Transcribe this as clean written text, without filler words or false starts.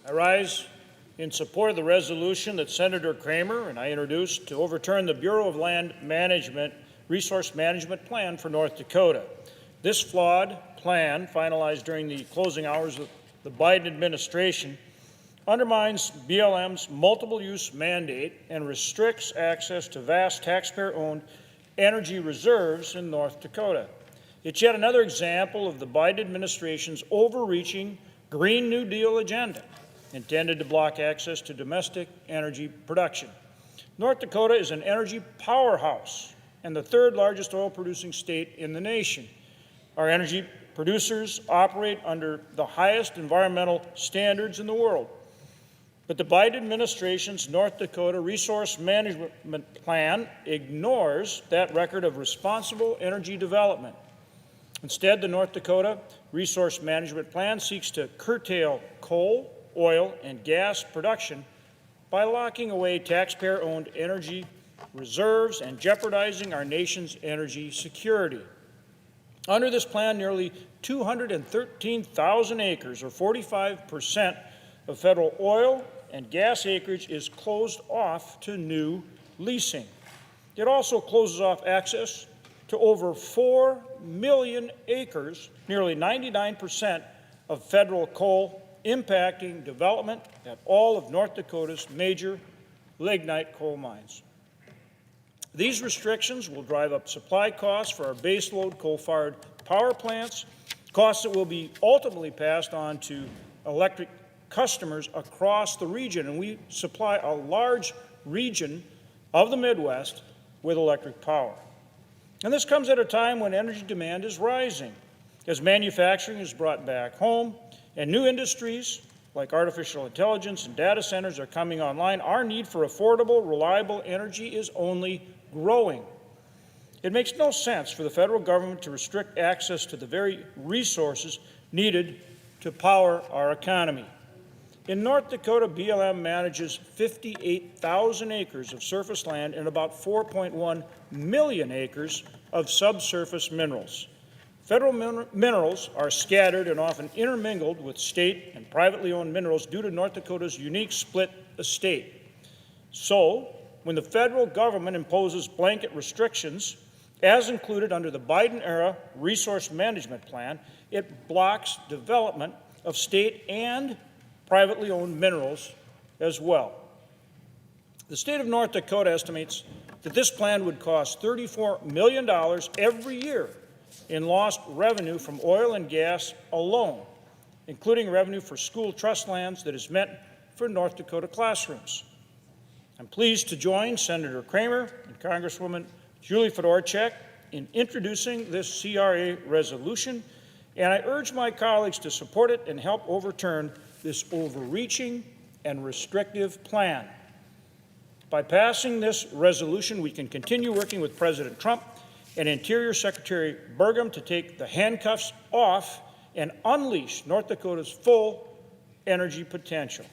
I rise in support of the resolution that Senator Kramer and I introduced to overturn the Bureau of Land Management Resource Management Plan for North Dakota. This flawed plan, finalized during the closing hours of the Biden administration, undermines BLM's multiple-use mandate and restricts access to vast taxpayer-owned energy reserves in North Dakota. It's yet another example of the Biden administration's overreaching Green New Deal agenda intended to block access to domestic energy production. North Dakota is an energy powerhouse and the third largest oil-producing state in the nation. Our energy producers operate under the highest environmental standards in the world. But the Biden administration's North Dakota Resource Management Plan ignores that record of responsible energy development. Instead, the North Dakota Resource Management Plan seeks to curtail coal, oil, and gas production by locking away taxpayer-owned energy reserves and jeopardizing our nation's energy security. Under this plan, nearly 213,000 acres, or 45% of federal oil and gas acreage, is closed off to new leasing. It also closes off access to over 4 million acres, nearly 99% of federal coal, impacting development at all of North Dakota's major lignite coal mines. These restrictions will drive up supply costs for our baseload coal-fired power plants, costs that will be ultimately passed on to electric customers across the region, and we supply a large region of the Midwest with electric power. And this comes at a time when energy demand is rising, as manufacturing is brought back home and new industries like artificial intelligence and data centers are coming online. Our need for affordable, reliable energy is only growing. It makes no sense for the federal government to restrict access to the very resources needed to power our economy. In North Dakota, BLM manages 58,000 acres of surface land and about 4.1 million acres of subsurface minerals. Federal minerals are scattered and often intermingled with state and privately owned minerals due to North Dakota's unique split estate. So, when the federal government imposes blanket restrictions, as included under the Biden-era Resource Management Plan, it blocks development of state and privately owned minerals as well. The state of North Dakota estimates that this plan would cost $34 million every year in lost revenue from oil and gas alone, including revenue for school trust lands that is meant for North Dakota classrooms. I'm pleased to join Senator Kramer and Congresswoman Julie Fedorchak in introducing this CRA resolution, and I urge my colleagues to support it and help overturn this overreaching and restrictive plan. By passing this resolution, we can continue working with President Trump and Interior Secretary Burgum to take the handcuffs off and unleash North Dakota's full energy potential.